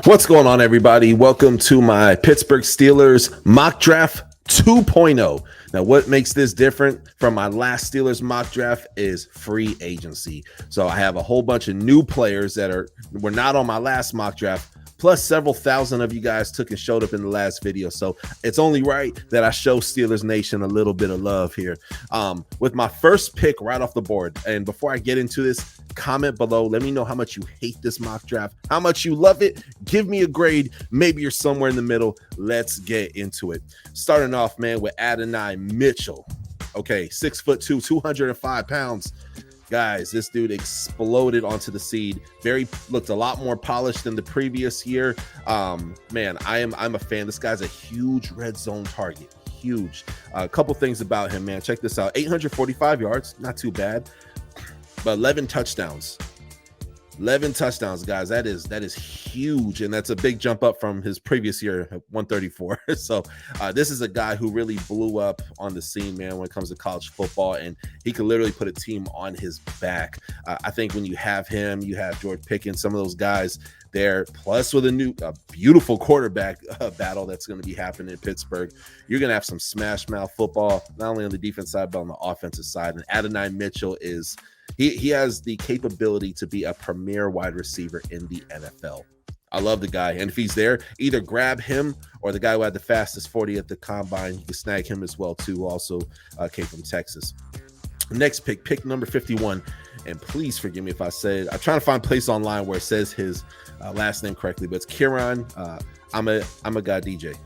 What's going on, everybody? Welcome to my Pittsburgh Steelers mock draft 2.0. Now, what makes this different from my last Steelers mock draft is free agency. So I have a whole bunch of new players that were not on my last mock draft, plus several thousand of you guys took and showed up in the last video. So it's only right that I show Steelers Nation a little bit of love here. With my first pick right off the board. And before I get into this, comment below. Let me know how much you hate this mock draft, how much you love it. Give me a grade. Maybe you're somewhere in the middle. Let's get into it. Starting off, man, with Adonai Mitchell. Okay, 6'2", 205 pounds. Guys, this dude exploded onto the seed. Looked a lot more polished than the previous year. Man, I'm a fan. This guy's a huge red zone target. Huge. A couple things about him, man. Check this out. 845 yards, not too bad. But 11 touchdowns. 11 touchdowns, guys. That is huge, and that's a big jump up from his previous year, 134. So this is a guy who really blew up on the scene, man, when it comes to college football, and he could literally put a team on his back. I think when you have him, you have George Pickens, some of those guys there, plus with a beautiful quarterback battle that's going to be happening in Pittsburgh, you're going to have some smash mouth football, not only on the defense side, but on the offensive side. And Adonai Mitchell is... He has the capability to be a premier wide receiver in the NFL. I love the guy. And if he's there, either grab him or the guy who had the fastest 40 at the combine. You can snag him as well, too. Also came from Texas. Next pick number 51. And please forgive me if I said, I'm trying to find a place online where it says his last name correctly, but it's Kieran DJ.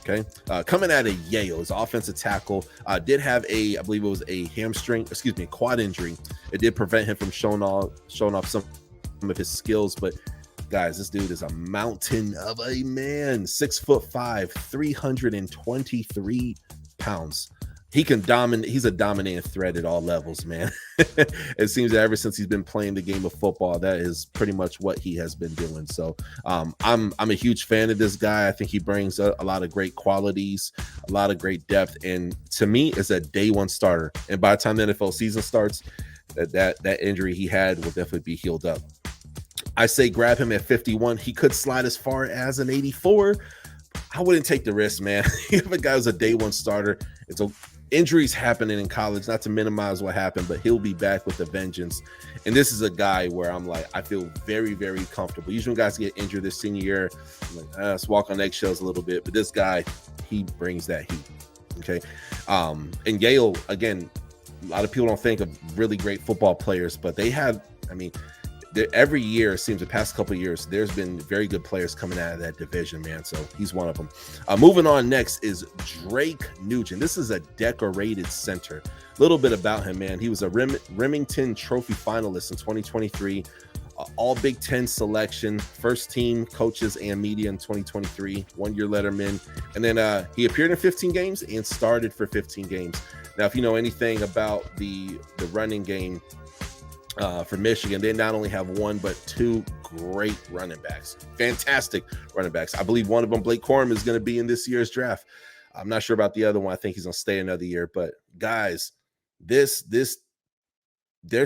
Okay, coming out of Yale, his offensive tackle did have I believe it was a quad injury. It did prevent him from showing off some of his skills. But guys, this dude is a mountain of a man. 6'5", 323 pounds. He can dominate. He's a dominating threat at all levels, man. It seems that ever since he's been playing the game of football, that is pretty much what he has been doing. So I'm a huge fan of this guy. I think he brings a lot of great qualities, a lot of great depth, and to me, is a day one starter. And by the time the NFL season starts, that injury he had will definitely be healed up. I say grab him at 51. He could slide as far as an 84. I wouldn't take the risk, man. If a guy was a day one starter, injuries happening in college, not to minimize what happened, but he'll be back with a vengeance. And this is a guy where I'm like, I feel very, very comfortable. Usually when guys get injured this senior year, I'm like, let's walk on eggshells a little bit. But this guy, he brings that heat. Okay. And Yale, again, a lot of people don't think of really great football players, but they have, every year, it seems the past couple of years, there's been very good players coming out of that division, man. So he's one of them. Moving on next is Drake Nugent. This is a decorated center. A little bit about him, man. He was a Remington Trophy finalist in 2023. All Big Ten selection, first team coaches and media in 2023, 1-year letterman. And then he appeared in 15 games and started for 15 games. Now, if you know anything about the running game, for Michigan, they not only have one but two great running backs, fantastic running backs. I believe one of them, Blake Corum, is going to be in this year's draft. I'm not sure about the other one. I think he's going to stay another year. But guys, their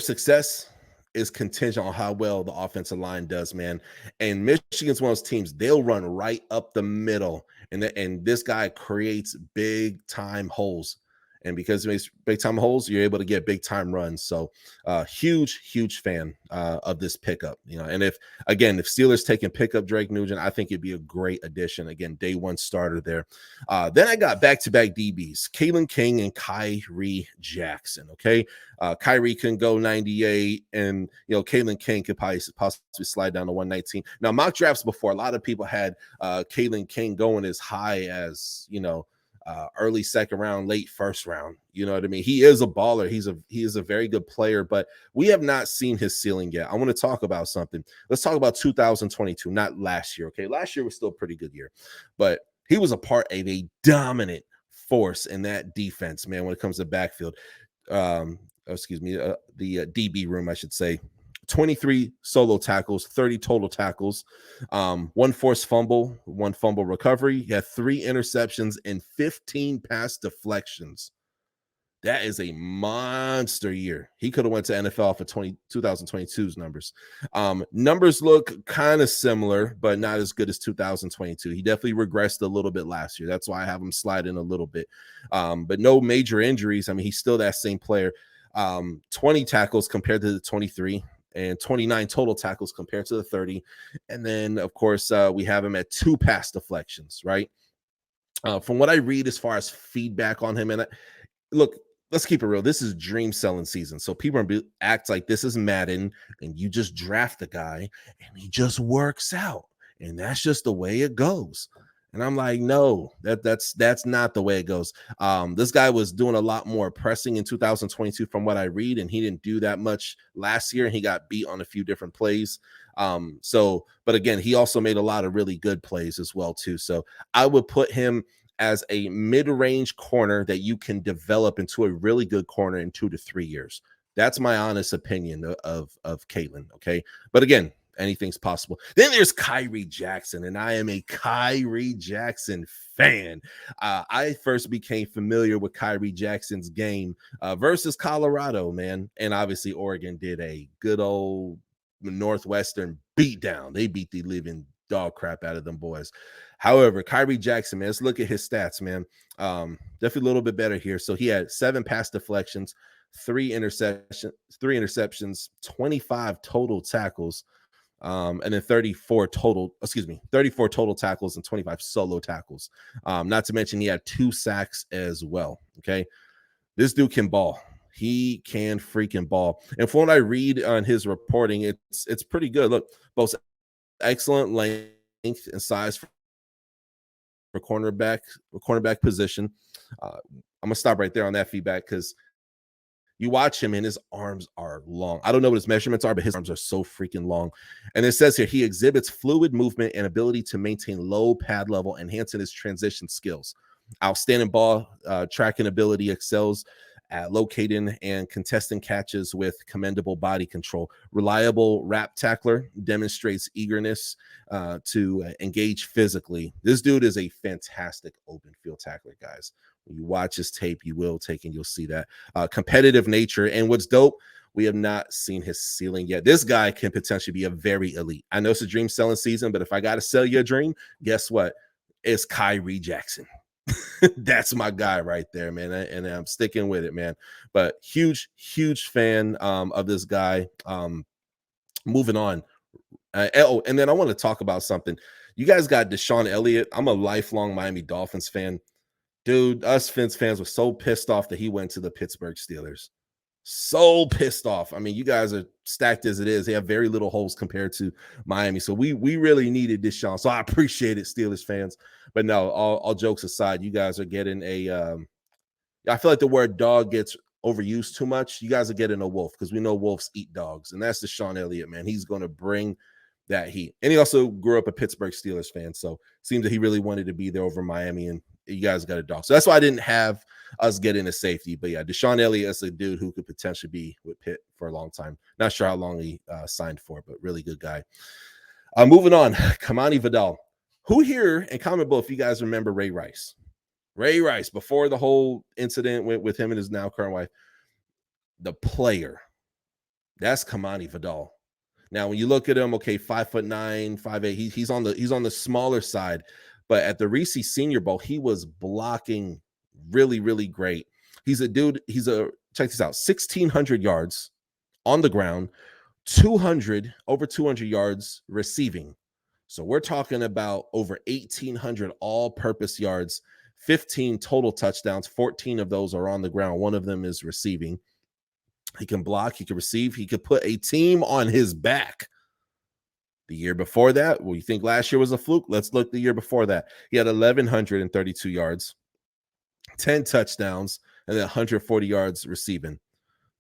success is contingent on how well the offensive line does, man. And Michigan's one of those teams, they'll run right up the middle, and this guy creates big time holes. And because it makes big time holes, you're able to get big time runs. So huge fan of this pickup. And if Steelers take and pick up Drake Nugent, I think it'd be a great addition. Again, day one starter there. Then I got back-to-back DBs, Kalen King and Kyrie Jackson. Okay. Kyrie can go 98, and Kalen King could possibly slide down to 119. Now, mock drafts before, a lot of people had Kalen King going as high as, early second round, late first round. You know what I mean? He is a baller. He is a very good player, but we have not seen his ceiling yet. I want to talk about something. Let's talk about 2022, not last year. Okay. Last year was still a pretty good year, but he was a part of a dominant force in that defense, man, when it comes to backfield. The DB room, I should say. 23 solo tackles, 30 total tackles, one forced fumble, one fumble recovery. He had 3 interceptions and 15 pass deflections. That is a monster year. He could have went to NFL for 2022's numbers. Numbers look kind of similar, but not as good as 2022. He definitely regressed a little bit last year. That's why I have him slide in a little bit. But no major injuries. I mean, he's still that same player. 20 tackles compared to the 23 and 29 total tackles compared to the 30. And then, of course, we have him at 2 pass deflections, right? From what I read as far as feedback on him, and look, let's keep it real. This is dream selling season. So people act like this is Madden and you just draft the guy and he just works out. And that's just the way it goes. And I'm like, no, that's not the way it goes. This guy was doing a lot more pressing in 2022 from what I read, and he didn't do that much last year, and he got beat on a few different plays. But again, he also made a lot of really good plays as well, too. So I would put him as a mid-range corner that you can develop into a really good corner in 2 to 3 years. That's my honest opinion of Caitlin. Okay. But again, anything's possible. Then there's Kyrie Jackson, and I am a Kyrie Jackson fan. I first became familiar with Kyrie Jackson's game versus Colorado, man. And obviously Oregon did a good old Northwestern beatdown. They beat the living dog crap out of them boys. However, Kyrie Jackson, man, let's look at his stats, man. Definitely a little bit better here. So he had 7 pass deflections, 3 interceptions, 25 total tackles, and then 34 total tackles and 25 solo tackles. Not to mention he had 2 sacks as well. Okay. This dude can ball. He can freaking ball. And from what I read on his reporting, it's pretty good. Look, both excellent length and size for cornerback position. I'm gonna stop right there on that feedback because you watch him and his arms are long. I don't know what his measurements are, but his arms are so freaking long. And it says here he exhibits fluid movement and ability to maintain low pad level, enhancing his transition skills. Outstanding ball tracking ability, excels at locating and contesting catches with commendable body control. Reliable wrap tackler, demonstrates eagerness to engage physically. This dude is a fantastic open field tackler, guys. When you watch his tape, you will take and you'll see that. Competitive nature. And what's dope, we have not seen his ceiling yet. This guy can potentially be a very elite. I know it's a dream selling season, but if I got to sell you a dream, guess what? It's Kyrie Jackson. That's my guy right there, man. And I'm sticking with it, man. But huge fan of this guy. Moving on. And then I want to talk about something. You guys got Deshaun Elliott. I'm a lifelong Miami Dolphins fan. Dude, us Fins fans were so pissed off that he went to the Pittsburgh Steelers. So pissed off. I mean, you guys are stacked as it is. They have very little holes compared to Miami. So we really needed Deshaun. So I appreciate it, Steelers fans. But no, all jokes aside, you guys are getting I feel like the word dog gets overused too much. You guys are getting a wolf because we know wolves eat dogs. And that's Deshaun Elliott, man. He's going to bring that heat. And he also grew up a Pittsburgh Steelers fan. So it seems that he really wanted to be there over Miami, and you guys got a dog. So that's why I didn't have us get into safety. But yeah, Deshaun Elliott is a dude who could potentially be with Pitt for a long time. Not sure how long he signed for, but really good guy. Moving on, Kamani Vidal. Who here, and comment below if you guys remember Ray Rice. Ray Rice, before the whole incident with him and his now current wife, the player. That's Kamani Vidal. Now, when you look at him, okay, 5'9", 5'8", he's on the smaller side. But at the Reese Senior Bowl, he was blocking really, really great. He's a dude. Check this out: 1,600 yards on the ground, over 200 yards receiving. So we're talking about over 1,800 all-purpose yards, 15 total touchdowns. 14 of those are on the ground. One of them is receiving. He can block. He can receive. He could put a team on his back. The year before that, well, you think last year was a fluke? Let's look the year before that. He had 1,132 yards, 10 touchdowns, and then 140 yards receiving.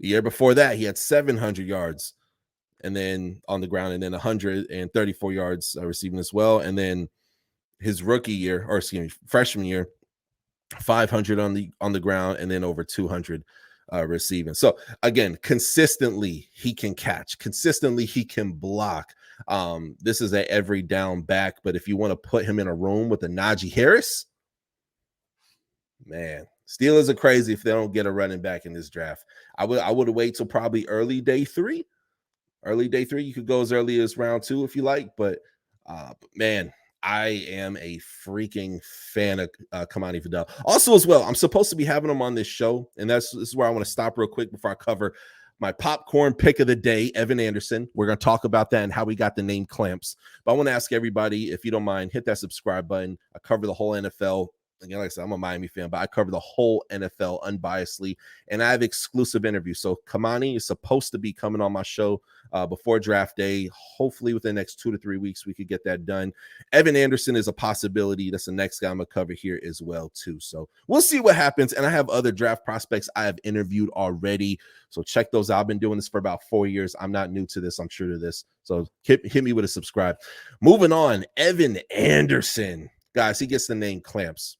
The year before that, he had 700 yards and then on the ground, and then 134 yards receiving as well. And then his freshman year, 500 on the ground, and then over 200 receiving. So again, consistently he can catch, consistently he can block. This is a every down back, but if you want to put him in a room with a Najee Harris, man, Steelers are crazy if they don't get a running back in this draft. I would wait till probably early day three. Early day three, you could go as early as round 2 if you like, but man, I am a freaking fan of Kamani Vidal. Also, as well, I'm supposed to be having him on this show, and this is where I want to stop real quick before I cover my popcorn pick of the day, Evan Anderson. We're going to talk about that and how we got the name Clamps. But I want to ask everybody, if you don't mind, hit that subscribe button. I cover the whole NFL. Again, like I said, I'm a Miami fan, but I cover the whole NFL unbiasedly, and I have exclusive interviews. So Kamani is supposed to be coming on my show before draft day. Hopefully within the next 2 to 3 weeks, we could get that done. Evan Anderson is a possibility. That's the next guy I'm going to cover here as well, too. So we'll see what happens. And I have other draft prospects I have interviewed already. So check those out. I've been doing this for about 4 years. I'm not new to this. I'm true to this. So hit me with a subscribe. Moving on, Evan Anderson. Guys, he gets the name Clamps.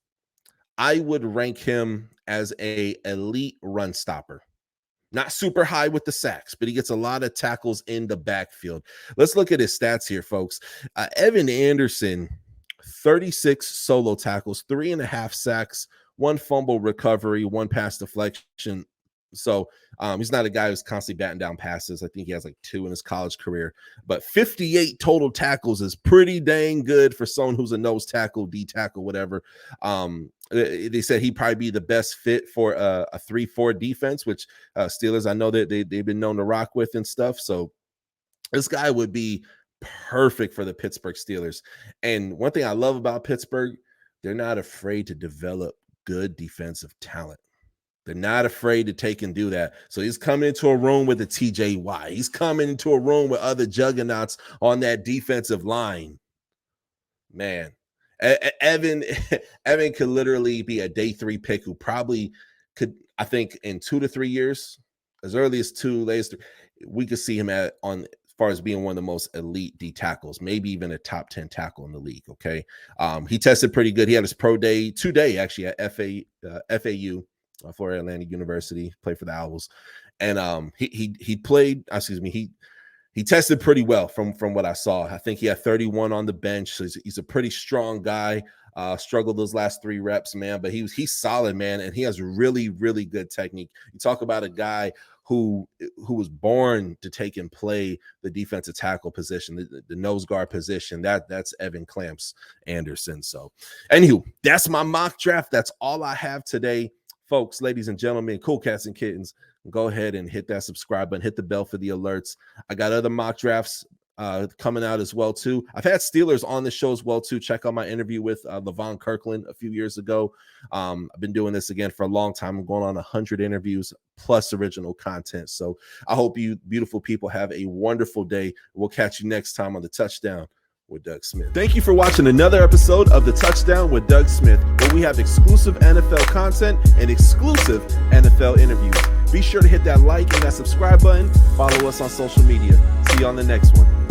I would rank him as a elite run stopper. Not super high with the sacks, but he gets a lot of tackles in the backfield. Let's look at his stats here, folks. Evan Anderson, 36 solo tackles, 3.5 sacks, 1 fumble recovery, 1 pass deflection. So he's not a guy who's constantly batting down passes. I think he has like 2 in his college career, but 58 total tackles is pretty dang good for someone who's a nose tackle, D tackle, whatever. They said he'd probably be the best fit for a 3-4 defense, which Steelers, I know that they've been known to rock with and stuff. So this guy would be perfect for the Pittsburgh Steelers. And one thing I love about Pittsburgh, they're not afraid to develop good defensive talent. They're not afraid to take and do that. So he's coming into a room with a TJ Watt. He's coming into a room with other juggernauts on that defensive line. Man, Evan could literally be a day 3 pick who probably could, I think, in 2 to 3 years, as early as 2, latest 3, we could see him as far as being one of the most elite D tackles, maybe even a top 10 tackle in the league. Okay, he tested pretty good. He had his pro day today, actually, at FAU. Florida Atlantic University, played for the Owls, and he played. He tested pretty well from what I saw. I think he had 31 on the bench. So he's a pretty strong guy. Struggled those last 3 reps, man, but he's solid, man, and he has really, really good technique. You talk about a guy who was born to take and play the defensive tackle position, the nose guard position. That's Evan Clamps Anderson. So, anywho, that's my mock draft. That's all I have today. Folks, ladies and gentlemen, cool cats and kittens, go ahead and hit that subscribe button, hit the bell for the alerts. I got other mock drafts coming out as well, too. I've had Steelers on the show as well, too. Check out my interview with LaVon Kirkland a few years ago. I've been doing this again for a long time. I'm going on 100 interviews plus original content. So I hope you beautiful people have a wonderful day. We'll catch you next time on the Touchdown with Doug Smith. Thank you for watching another episode of the Touchdown with Doug Smith, where we have exclusive NFL content and exclusive NFL interviews. Be sure to hit that like and that subscribe button. Follow us on social media. See you on the next one.